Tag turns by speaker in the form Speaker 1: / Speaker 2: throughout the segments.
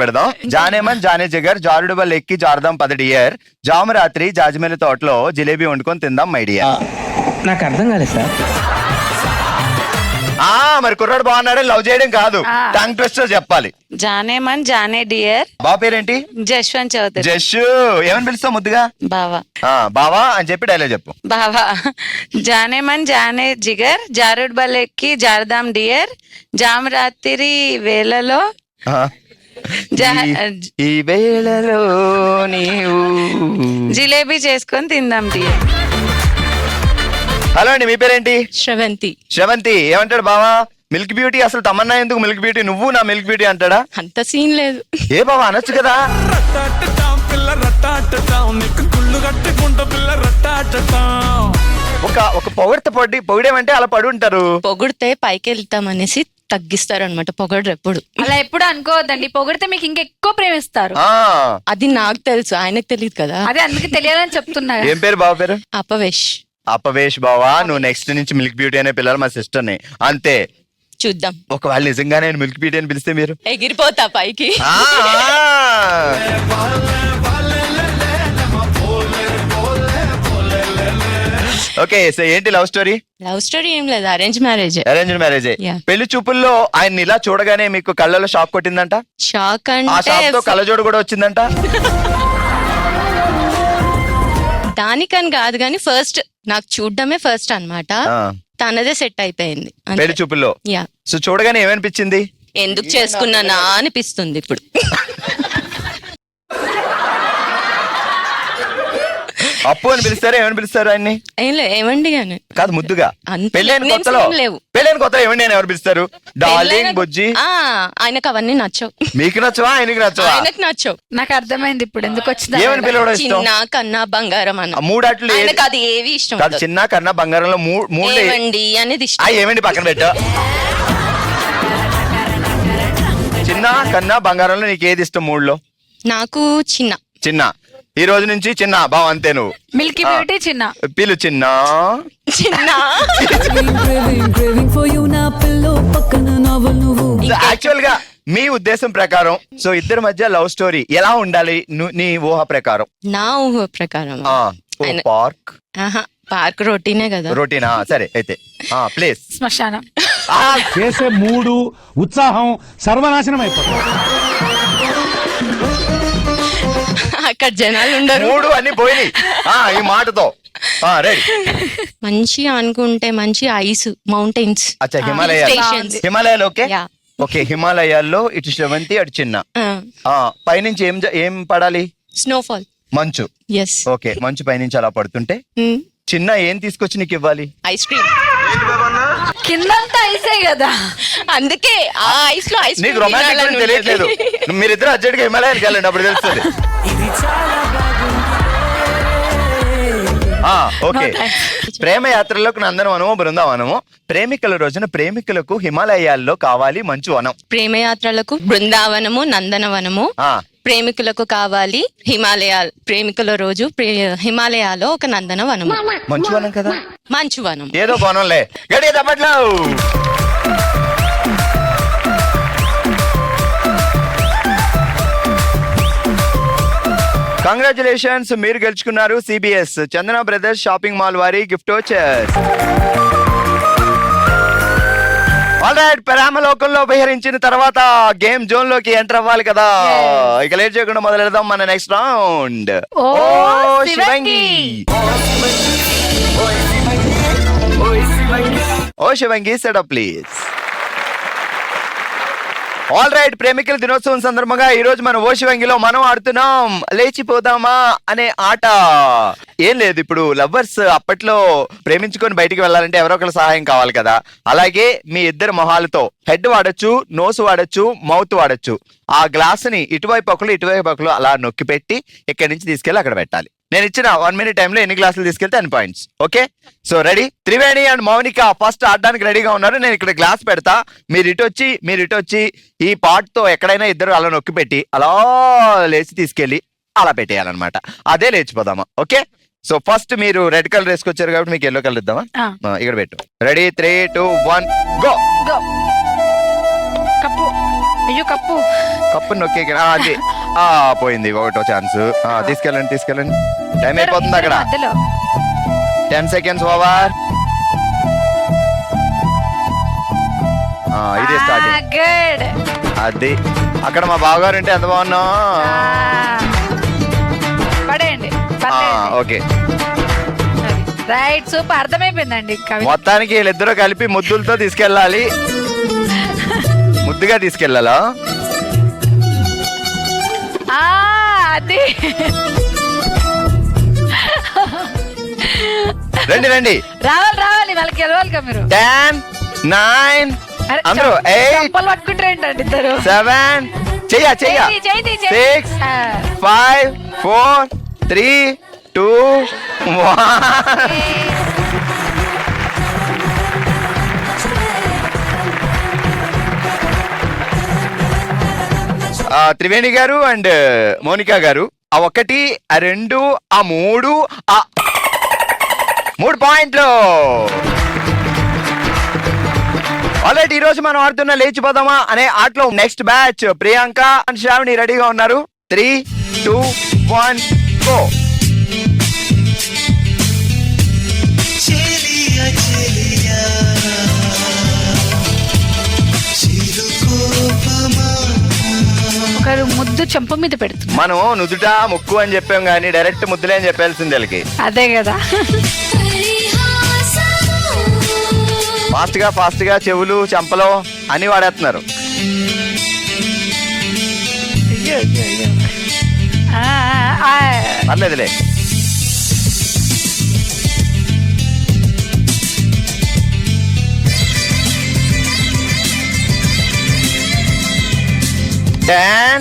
Speaker 1: పెడదాం. జానేమన్ జానే జిగర్ జారుడు బల్ ఎక్కి జారుదాం పదడియర్ జాము రాత్రి జాజిమేలి తోటలో జిలేబీ వండుకొని తిందాం మై డియర్.
Speaker 2: నాకు అర్థం కాలేదు సార్.
Speaker 1: మరి కుర్రాడు బాగున్నాడు, లవ్ చేయడం కాదు, టంగ్ ట్విస్టర్ చెప్పాలి.
Speaker 3: జానేమన్ జానే డియర్.
Speaker 1: బావ పేరేంటి?
Speaker 3: జశ్వంత్ చౌదరి.
Speaker 1: జష్. ఏమని పిలుస్తావు ముద్దుగా?
Speaker 3: బావా.
Speaker 1: బావా అని చెప్పి డైలాగ్ చెప్పు.
Speaker 3: బావా. జానేమన్ జానే జిగర్ జారుడ్ బలెక్కి జారదాం డియర్ జామ్ రాత్రి వేళలో
Speaker 1: ఈ వేళలో నీవు
Speaker 3: జిలేబీ చేసుకొని తిందాం డియర్.
Speaker 1: హలో అండి, మీ పేరేంటి?
Speaker 3: శ్రవంతి.
Speaker 1: శ్రవంతి. ఏమంటాడు బావా? Milk beauty. అసలు తమన్నా ఎందుకు మిల్క్ బ్యూటీ? నువ్వు నా మిల్క్ బ్యూటీ అంటాడా?
Speaker 3: అంత సీన్ లేదు.
Speaker 1: ఏ బావా అనొచ్చు కదా. ఒక పొగిడేమంటే అలా పడి ఉంటారు.
Speaker 3: పొగిడితే పైకి వెళ్తాం అనేసి తగ్గిస్తారు అనమాట. పొగడు ఎప్పుడు
Speaker 4: అలా ఎప్పుడు అనుకోవద్దండి. పొగిడితే మీకు ఇంకెక్కువ ప్రేమిస్తారు.
Speaker 3: అది నాకు తెలుసు, ఆయనకు తెలియదు కదా.
Speaker 4: అదే అందుకే తెలియాలని చెప్తున్నా.
Speaker 1: ఏం పేరు బావ పేరు?
Speaker 3: అపవేష్.
Speaker 1: అపవేష్ బావా. నువ్వు నెక్స్ట్ నుంచి మిల్క్ బ్యూటీ అనే పిల్లలు మా సిస్టర్ ని అంతే.
Speaker 3: చూద్దాం.
Speaker 1: ఒకవేళ నిజంగానే మిల్క్ బ్యూటీ అని పిలిస్తే మీరు
Speaker 3: ఎగిరిపోతా పైకి.
Speaker 1: ఓకే. సో ఏంటి లవ్ స్టోరీ?
Speaker 3: లవ్ స్టోరీ ఏం లేదు, అరేంజ్ మ్యారేజ్.
Speaker 1: Arrange marriage. పెళ్లి చూపుల్లో ఆయన ఇలా చూడగానే మీకు కళ్ళలో షాక్ కొట్టిందంట.
Speaker 3: షాక్
Speaker 1: ఆ షాక్ తో కళ్ళజోడు కూడా వచ్చిందంట.
Speaker 3: దానికని కాదు కానీ ఫస్ట్ నాకు చూడడమే ఫస్ట్ అన్నమాట. తనదే సెట్ అయిపోయింది
Speaker 1: పెళ్లి చూపుల్లో. సో చూడగానే ఏమనిపించింది?
Speaker 3: ఎందుకు చేసుకున్నానా అనిపిస్తుంది ఇప్పుడు.
Speaker 1: అప్పు అని పిలుస్తారా? ఏమని పిలుస్తారు ఆయన్ని?
Speaker 3: ఏమండి అని
Speaker 1: కాదు, ముద్దుగా. పెళ్ళైన కొత్తలో ఏమండి అని ఎవరు పిలుస్తారు? డార్లింగ్, బుజ్జి.
Speaker 3: ఆయనకు అవన్నీ నచ్చవు.
Speaker 1: మీకు నచ్చవా? ఆయనకి నచ్చవా?
Speaker 3: ఆయనకు నచ్చవు.
Speaker 4: నాకు అర్థమైంది ఇప్పుడు ఎందుకు వచ్చింది.
Speaker 1: ఏమని పిలవడం ఇష్టం?
Speaker 3: చిన్న కన్నా బంగారం అన్న.
Speaker 1: మూడాట్లు
Speaker 3: అది ఏవి ఇష్టం
Speaker 1: కాదు. చిన్న కన్నా బంగారంలో
Speaker 3: ఏమండి అనేది ఇష్టం.
Speaker 1: ఏమండి పక్కన పెట్ట. చిన్న కన్నా బంగారంలో నీకు ఏది ఇష్టం మూడులో?
Speaker 3: నాకు చిన్న.
Speaker 1: చిన్న. ఈ రోజు నుంచి చిన్న బావ అంతే. నువ్వు
Speaker 4: మిల్కీ బ్యూటీ చిన్న.
Speaker 1: పిలు చిన్న.
Speaker 3: చిన్న.
Speaker 1: యాక్చువల్ గా మీ ఉద్దేశం ప్రకారం సో ఇద్దరి మధ్య లవ్ స్టోరీ ఎలా ఉండాలి నీ ఊహ ప్రకారం?
Speaker 3: నా ఊహ ప్రకారం పార్క్ రొటీనే కదా.
Speaker 1: రొటీనా? సరే అయితే ప్లేస్
Speaker 4: శ్మశానం.
Speaker 2: చేసే మూడు ఉత్సాహం సర్వనాశనం అయిపోతుంది.
Speaker 3: అక్కడ జనాలు ఉండరు.
Speaker 1: మూడు అన్ని పోయినాయి ఈ మాటతో. రెడీ.
Speaker 3: మంచిగా అనుకుంటే మంచి ఐస్ మౌంటైన్స్.
Speaker 1: అచ్చా, హిమాలయాలు. Okay okay. హిమాలయాల్లో ఇటు శ్రవంతి అటు చిన్న. పైనుంచి ఏం పడాలి?
Speaker 3: స్నోఫాల్.
Speaker 1: మంచు.
Speaker 3: ఎస్.
Speaker 1: ఓకే. మంచు పైనుంచి అలా పడుతుంటే చిన్న ఏం తీసుకొచ్చి నీకు ఇవ్వాలి?
Speaker 3: Ice cream.
Speaker 4: కిందంతా ఐసే కదా,
Speaker 3: అందుకే ఆ ఐస్ లో ఐస్
Speaker 1: నీకు రొమాంటిక్ తెలియట్లేదు. మీరిద్దరు అర్జెంట్ గా హిమాలయానికి వెళ్ళండి, అప్పుడు తెలుస్తుంది. ఓకే. ప్రేమ యాత్రలోకి నందనవనము బృందావనము. ప్రేమికుల రోజున ప్రేమికులకు హిమాలయాల్లో కావాలి మంచు వనం.
Speaker 3: ప్రేమ యాత్రలకు బృందావనము నందనవనము. ప్రేమికులకు కావాలి హిమాలయాలు. ప్రేమికుల రోజు హిమాలయాలో ఒక నందనవనము.
Speaker 1: మంచు వనం కదా.
Speaker 3: మంచు వనం
Speaker 1: ఏదో వనంలే. గడి తప్పట్లో. కంగ్రాచులేషన్స్, మీరు గెలుచుకున్నారు సిబిఎస్ చందన బ్రదర్స్ షాపింగ్ మాల్ వారి గిఫ్ట్ వోచర్స్. ఆల్రైట్, ప్రేమలోకంలో విహరించిన తర్వాత గేమ్ జోన్ లోకి ఎంటర్ అవ్వాలి కదా. ఇక లేట్ చేయకుండా మొదలెడదాం మన నెక్స్ట్ రౌండ్. ఓ శివంగి. ఓ శివంగి, సెటప్ ప్లీజ్. ఆల్ రైట్, ప్రేమికుల దినోత్సవం సందర్భంగా ఈ రోజు మన ఓ శివంగిలో మనం ఆడుతున్నాం లేచిపోదామా అనే ఆట. ఏం లేదు, ఇప్పుడు లవ్వర్స్ అప్పట్లో ప్రేమించుకొని బయటికి వెళ్ళాలంటే ఎవరో ఒకరి సహాయం కావాలి కదా. అలాగే మీ ఇద్దరు మొహాలతో హెడ్ వాడచ్చు, నోస్ వాడచ్చు, మౌత్ వాడచ్చు. ఆ గ్లాస్ ని ఇటువైపు ఒకరు అలా నొక్కి పెట్టి ఇక్కడి నుంచి తీసుకెళ్ళి అక్కడ పెట్టాలి. నేను ఇచ్చిన 1 minute టైంలో ఎన్ని గ్లాసులు తీసుకెళ్తే 10 points. Okay, so ready? Triveni and Mounika first ఆడడానికి రెడీగా ఉన్నారు. నేను ఇక్కడ గ్లాస్ పెడతా, మీరు ఇటు వచ్చి ఈ పార్ట్ తో ఎక్కడైనా ఇద్దరు అలా నొక్కి పెట్టి అలా లేచి తీసుకెళ్లి అలా పెట్టేయాలన్నమాట. అదే లేచిపోదామా. ఓకే, సో ఫస్ట్ మీరు రెడ్ కలర్ వేసుకొచ్చారు కాబట్టి మీకు ఎల్లో కలర్ ఇద్దామా? ఇక్కడ పెట్టు. Ready, 3, 2, 1 go.
Speaker 4: అయ్యో కప్పు.
Speaker 1: కప్పు నొక్కే అది పోయింది ఒకటో ఛాన్స్. తీసుకెళ్ళండి టైం అయిపోతుంది అక్కడ.
Speaker 4: మధ్యలో
Speaker 1: 10 seconds ఓవర్. ఇదే స్టార్టింగ్.
Speaker 4: గుడ్.
Speaker 1: అది అక్కడ మా బావగారు అంటే ఎంత బాగున్నా.
Speaker 4: పడేయండి.
Speaker 1: ఓకే
Speaker 4: రైట్, సూపర్, అర్థమైపోయిందండి కవిత.
Speaker 1: మొత్తానికి వీళ్ళిద్దరూ కలిపి ముద్దులతో తీసుకెళ్ళాలి. ముద్దుగా తీసుకెళ్ళాలా?
Speaker 4: అది
Speaker 1: రండి
Speaker 4: రావాలి వాళ్ళకి గెలవాలిగా మీరు.
Speaker 1: 10, 9
Speaker 4: అరే,
Speaker 1: అందరూ 8,
Speaker 4: చంపలు పట్టుకుంటారేంటండి ఇద్దరు.
Speaker 1: 7 చెయ్య
Speaker 4: చెయ్యి.
Speaker 1: 6, 5, 4, 3, 2, 1. త్రివేణి గారు అండ్ మోనికా గారు, ఆ 1, ఆ 2, ఆ 3, ఆ 3 పాయింట్లు. ఆల్రెడీ ఈ రోజు మనం ఆడుతున్న లేచిపోదామా అనే ఆటలో next batch Priyanka and Shravani రెడీగా ఉన్నారు. 3, 2, 1 గో.
Speaker 4: ఒకరు ముద్దు చెంప మీద పెడుతుంది.
Speaker 1: మనం నుదుట ముక్కు అని చెప్పాం కానీ డైరెక్ట్ ముద్దులే అని చెప్పాల్సింది వీళ్ళకి.
Speaker 4: అదే కదా.
Speaker 1: ఫాస్ట్ గా చెవులు చెంపలు అని వాడేస్తున్నారు. పర్లేదులే. Ten,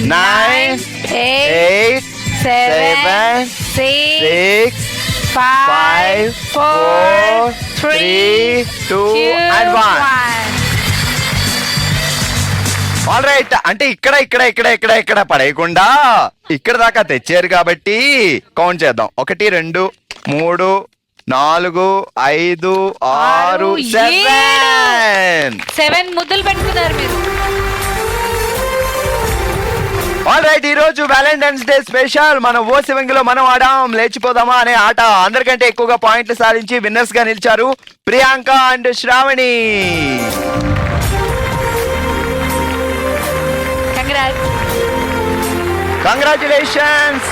Speaker 1: 9, 8, 7, 6, 5, 4, 3, 2 and 1. All right. అంటే ఇక్కడ పడేయకుండా ఇక్కడ దాకా తెచ్చారు కాబట్టి కౌంట్ చేద్దాం. 1, 2, 3, 4, 5, 6,
Speaker 4: 7 ముద్దులు పెట్టుకున్నారు మీరు.
Speaker 1: ఆల్ రైట్, ఈ రోజు వ్యాలంటైన్స్ డే స్పెషల్ మన ఓసివంగిలో మనం ఆడాం లేచిపోదామా అనే ఆట. అందరికంటే ఎక్కువగా పాయింట్లు సాధించి విన్నర్స్ గా నిలిచారు Priyanka and Shravani. Congratulations.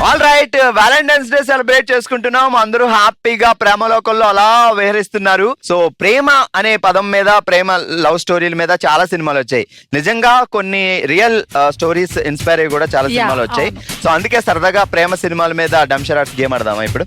Speaker 1: All right, Valentine's Day celebrate చేసుకుంటున్నాం. అందరూ హ్యాపీగా ప్రేమలోకంలో అలా విహరిస్తున్నారు. సో ప్రేమ అనే పదం మీద, ప్రేమ లవ్ స్టోరీల మీద చాలా సినిమాలు వచ్చాయి. నిజంగా కొన్ని రియల్ స్టోరీస్ ఇన్స్పైర్ అయ్యి కూడా చాలా సినిమాలు వచ్చాయి. సో అందుకే సరదాగా ప్రేమ సినిమాల మీద డంషరాట్ గేమ్ ఆడదామా ఇప్పుడు?